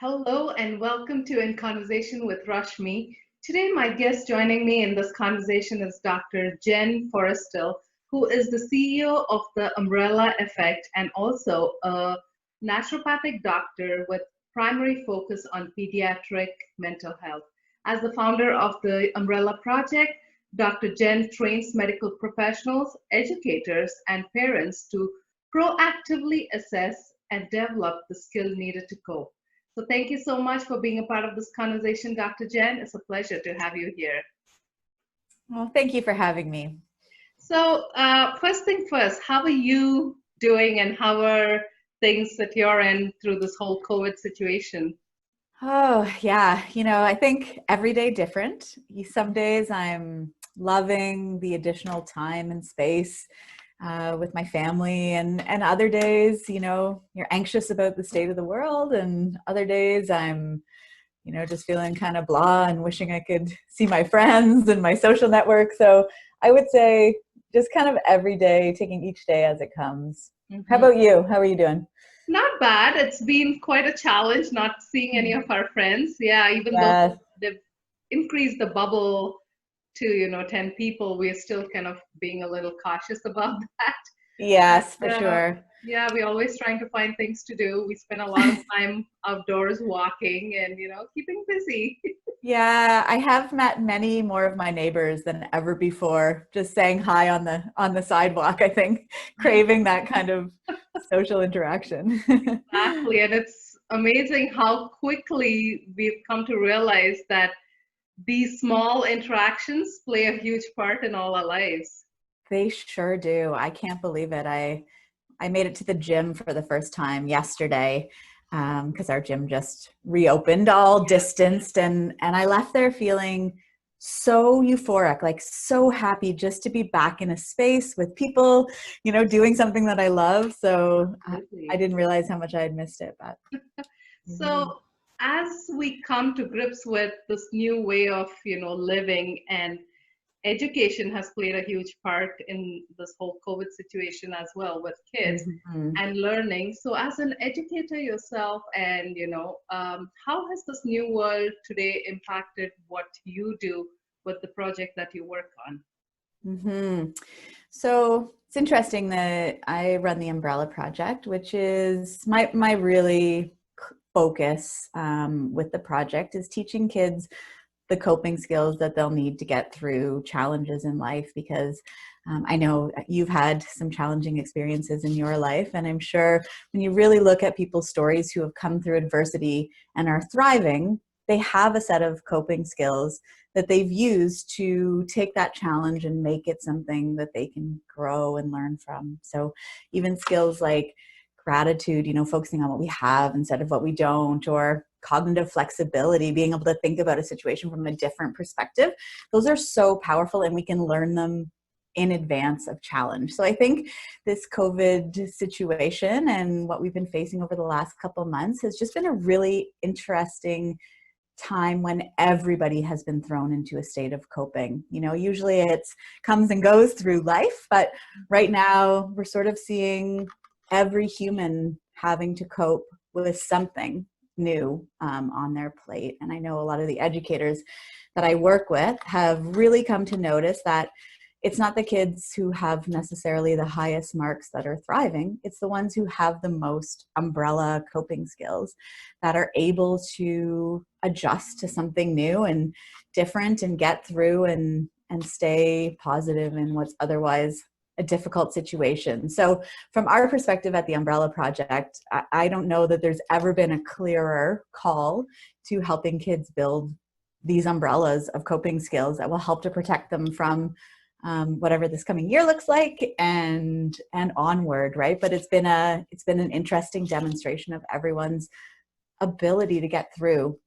Hello and welcome to In Conversation with Rashmi. Today, my guest joining me in this conversation is Dr. Jen Forristal, who is the CEO of the Umbrella Effect and also a naturopathic doctor with primary focus on pediatric mental health. As the founder of the Umbrella Project, Dr. Jen trains medical professionals, educators, and parents to proactively assess and develop the skill needed to cope. So thank you so much for being a part of this conversation, Dr. Jen. It's a pleasure to have you here. Well, thank you for having me. So first thing first, how are you doing and how are things that you're in through this whole COVID situation? Oh, yeah. I think every day different. Some days I'm loving the additional time and space with my family, and other days, you're anxious about the state of the world, and other days I'm, just feeling kind of blah and wishing I could see my friends and my social network. So I would say just kind of every day, taking each day as it comes. How about you? How are you doing? Not bad. It's been quite a challenge not seeing any of our friends. Yeah, even though Yes. they've increased the bubble to 10 people, we're still kind of being a little cautious about that. Yes, for But, sure. yeah, we're always trying to find things to do. We spend a lot of time outdoors walking and, keeping busy. Yeah, I have met many more of my neighbors than ever before, just saying hi on the sidewalk, I think, craving that kind of social interaction. Exactly. And it's amazing how quickly we've come to realize that these small interactions play a huge part in all our lives. They sure do. I can't believe it. I made it to the gym for the first time yesterday because our gym just reopened, all distanced, and I left there feeling so euphoric, like so happy just to be back in a space with people, doing something that I love. So I didn't realize how much I had missed it. But So as we come to grips with this new way of, living, and education has played a huge part in this whole COVID situation as well with kids and learning. So as an educator yourself and, how has this new world today impacted what you do with the project that you work on? So it's interesting that I run the Umbrella Project, which is my really focus with the project is teaching kids the coping skills that they'll need to get through challenges in life, because I know you've had some challenging experiences in your life, and I'm sure when you really look at people's stories who have come through adversity and are thriving, they have a set of coping skills that they've used to take that challenge and make it something that they can grow and learn from. So even skills like gratitude, focusing on what we have instead of what we don't, or cognitive flexibility, being able to think about a situation from a different perspective. Those are so powerful, and we can learn them in advance of challenge. So I think this COVID situation and what we've been facing over the last couple of months has just been a really interesting time when everybody has been thrown into a state of coping. Usually it's comes and goes through life, but right now we're sort of seeing every human having to cope with something new on their plate. And I know a lot of the educators that I work with have really come to notice that it's not the kids who have necessarily the highest marks that are thriving. It's the ones who have the most umbrella coping skills that are able to adjust to something new and different and get through and stay positive in what's otherwise a difficult situation. So from our perspective at the Umbrella Project, I don't know that there's ever been a clearer call to helping kids build these umbrellas of coping skills that will help to protect them from whatever this coming year looks like and onward, right? But it's been an interesting demonstration of everyone's ability to get through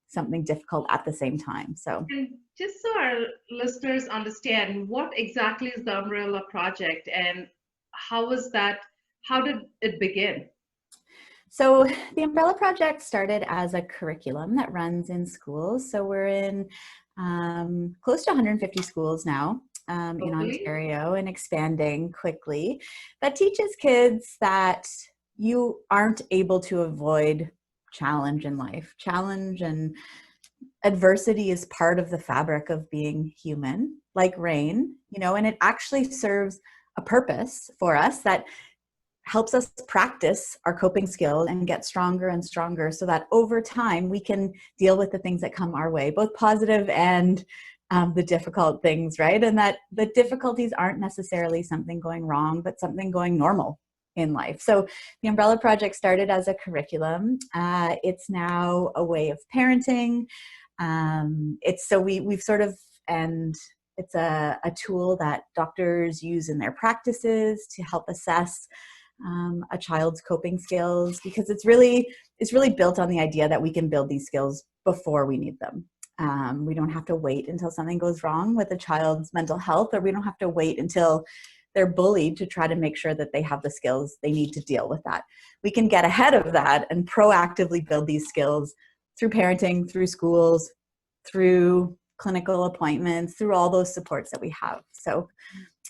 something difficult at the same time. So, and just so our listeners understand, what exactly is the Umbrella Project and how did it begin? So the Umbrella Project started as a curriculum that runs in schools. So we're in close to 150 schools now in Ontario, and expanding quickly. That teaches kids that you aren't able to avoid challenge in life. Challenge and adversity is part of the fabric of being human, like rain, and it actually serves a purpose for us that helps us practice our coping skills and get stronger and stronger so that over time we can deal with the things that come our way, both positive and the difficult things, right? And that the difficulties aren't necessarily something going wrong, but something going normal in life. So the Umbrella Project started as a curriculum. It's now a way of parenting. We've sort of, and it's a tool that doctors use in their practices to help assess a child's coping skills, because it's really built on the idea that we can build these skills before we need them. We don't have to wait until something goes wrong with a child's mental health, or we don't have to wait until they're bullied to try to make sure that they have the skills they need to deal with that. We can get ahead of that and proactively build these skills through parenting, through schools, through clinical appointments, through all those supports that we have. So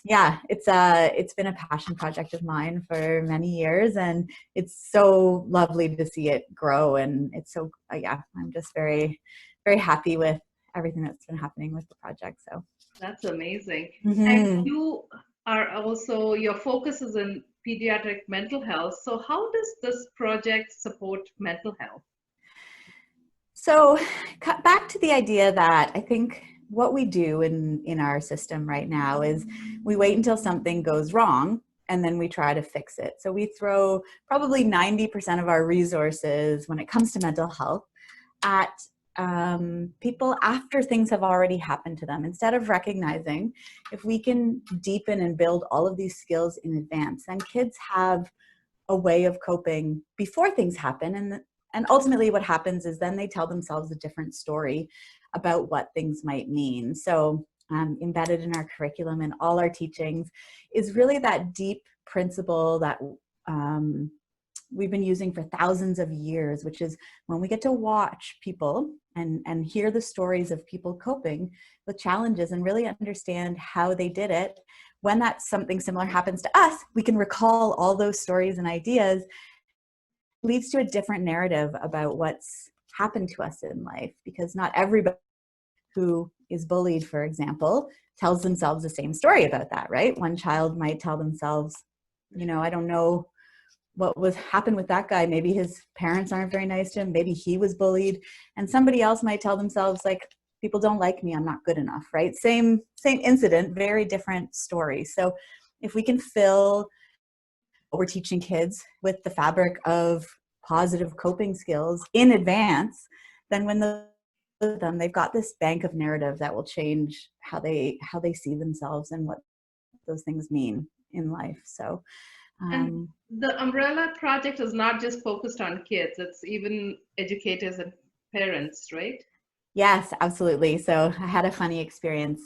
yeah, it's been a passion project of mine for many years, and it's so lovely to see it grow. And it's so, I'm just very, very happy with everything that's been happening with the project. So that's amazing. Mm-hmm. And you are also, your focus is in pediatric mental health. So how does this project support mental health? So back to the idea that I think what we do in our system right now is we wait until something goes wrong and then we try to fix it. So we throw probably 90% of our resources when it comes to mental health at people after things have already happened to them, instead of recognizing if we can deepen and build all of these skills in advance, then kids have a way of coping before things happen. And ultimately what happens is then they tell themselves a different story about what things might mean. So embedded in our curriculum and all our teachings is really that deep principle that we've been using for thousands of years, which is when we get to watch people and hear the stories of people coping with challenges and really understand how they did it, when that something similar happens to us, we can recall all those stories and ideas. Leads to a different narrative about what's happened to us in life, because not everybody who is bullied, for example, tells themselves the same story about that, right? One child might tell themselves, I don't know what happened with that guy. Maybe his parents aren't very nice to him. Maybe he was bullied. And somebody else might tell themselves, like, people don't like me, I'm not good enough, right? Same incident, very different story. So if we can fill what we're teaching kids with the fabric of positive coping skills in advance, then when they've got this bank of narrative that will change how they see themselves and what those things mean in life. So and the Umbrella Project is not just focused on kids, it's even educators and parents, right? Yes, absolutely. So I had a funny experience.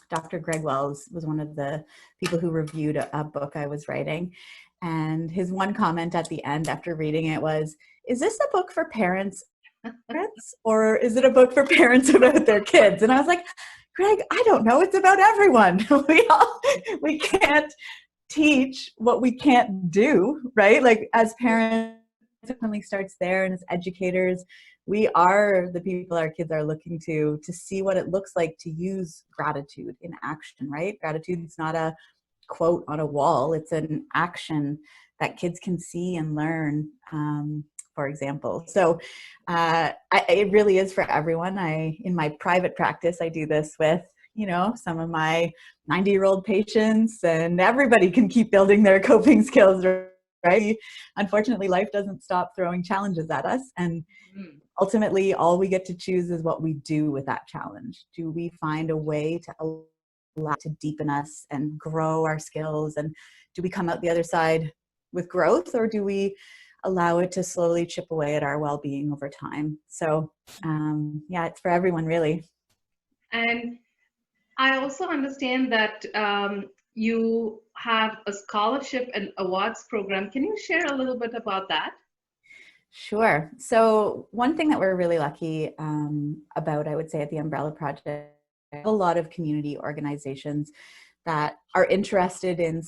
Dr. Greg Wells was one of the people who reviewed a book I was writing. And his one comment at the end after reading it was, is this a book for parents or is it a book for parents about their kids? And I was like, Greg, I don't know. It's about everyone. We can't teach what we can't do, right? Like as parents, it definitely starts there, and as educators, we are the people our kids are looking to see what it looks like to use gratitude in action, right? Gratitude is not a quote on a wall, it's an action that kids can see and learn, for example. So it really is for everyone. In my private practice, I do this with some of my 90-year-old patients, and everybody can keep building their coping skills, right? Unfortunately, life doesn't stop throwing challenges at us. And ultimately, all we get to choose is what we do with that challenge. Do we find a way to allow to deepen us and grow our skills? And do we come out the other side with growth, or do we allow it to slowly chip away at our well-being over time? So it's for everyone, really. And I also understand that you have a scholarship and awards program. Can you share a little bit about that? Sure. So one thing that we're really lucky about, I would say, at the Umbrella Project, a lot of community organizations that are interested in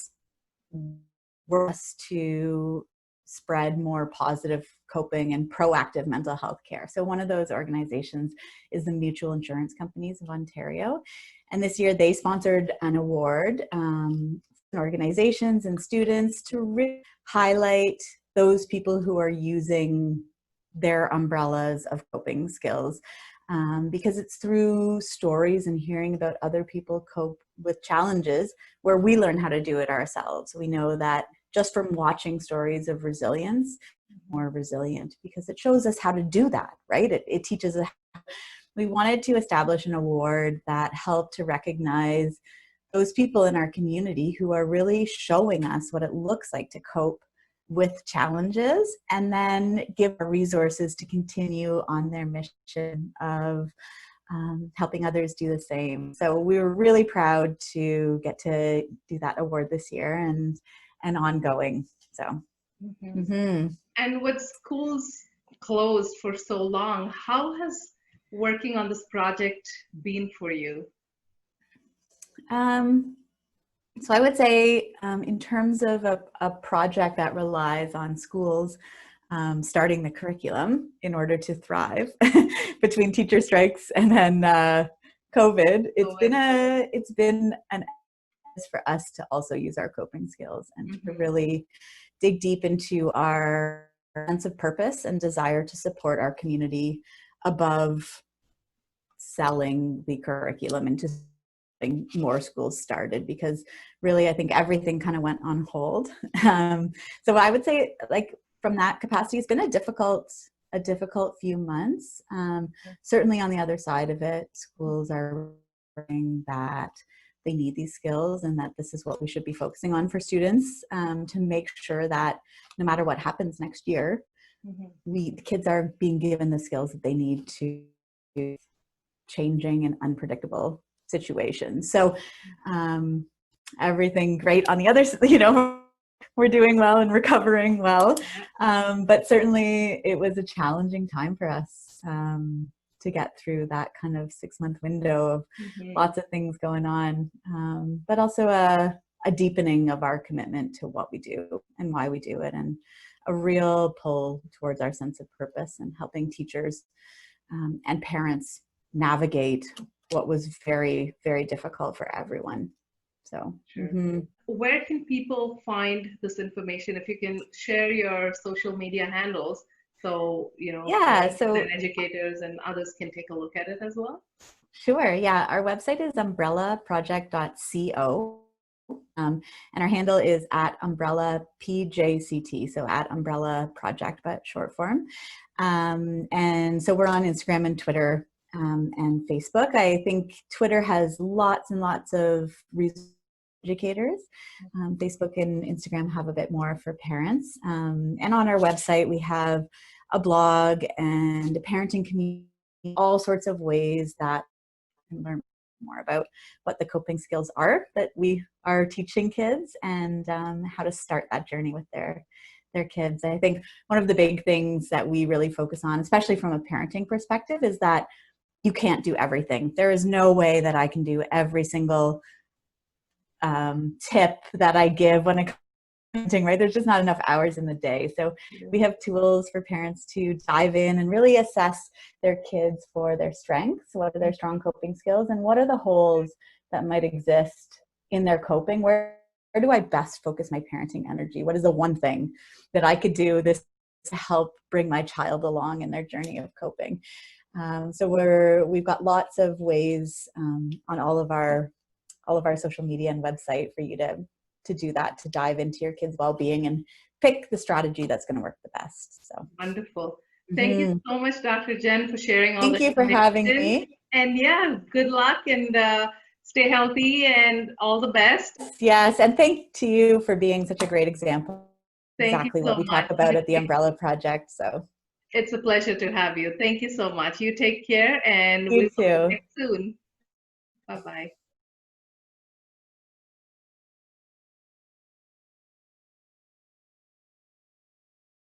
us to spread more positive coping and proactive mental health care. So one of those organizations is the Mutual Insurance Companies of Ontario. And this year they sponsored an award organizations and students to really highlight those people who are using their umbrellas of coping skills. Because it's through stories and hearing about other people cope with challenges where we learn how to do it ourselves. We know that just from watching stories of resilience, more resilient, because it shows us how to do that, right? It teaches us. We wanted to establish an award that helped to recognize those people in our community who are really showing us what it looks like to cope with challenges, and then give resources to continue on their mission of helping others do the same. So we were really proud to get to do that award this year and ongoing. So. Mm-hmm. Mm-hmm. And with schools closed for so long, how has working on this project been for you? So I would say in terms of a project that relies on schools starting the curriculum in order to thrive between teacher strikes and then COVID, it's been an for us to also use our coping skills and to really dig deep into our sense of purpose and desire to support our community above selling the curriculum and to more schools started, because really I think everything kind of went on hold. So I would say, like, from that capacity, it's been a difficult few months. Certainly on the other side of it, schools are learning that they need these skills and that this is what we should be focusing on for students, to make sure that no matter what happens next year, the kids are being given the skills that they need to changing and unpredictable situations. So everything great on the other, we're doing well and recovering well. But certainly it was a challenging time for us to get through that kind of 6-month window of lots of things going on, but also a deepening of our commitment to what we do and why we do it, and a real pull towards our sense of purpose and helping teachers and parents navigate what was very, very difficult for everyone. So, Where can people find this information? If you can share your social media handles, so so educators and others can take a look at it as well. Sure. Yeah, our website is umbrellaproject.co. And our handle is at @umbrellapjct, so at Umbrella Project, but short form. And so we're on Instagram and Twitter and Facebook. I think Twitter has lots and lots of educators. Facebook and Instagram have a bit more for parents. And on our website, we have a blog and a parenting community, all sorts of ways that you can learn more about what the coping skills are that we are teaching kids, and how to start that journey with their kids. I think one of the big things that we really focus on, especially from a parenting perspective, is that you can't do everything. There is no way that I can do every single tip that I give when it comes to parenting, right? There's just not enough hours in the day. So we have tools for parents to dive in and really assess their kids for their strengths. What are their strong coping skills, and what are the holes that might exist in their coping? Where do I best focus my parenting energy? What is the one thing that I could do this to help bring my child along in their journey of coping? So we've got lots of ways on all of our social media and website for you to do that, to dive into your kids' well-being and pick the strategy that's going to work the best. So wonderful. Thank you so much, Dr. Jen, for sharing all Thank you for having me. And good luck, and stay healthy, and all the best. Yes, and thank to you for being such a great example. Exactly what we talk about at the Umbrella Project. So it's a pleasure to have you. Thank you so much. You take care, and we'll see you soon. Bye-bye.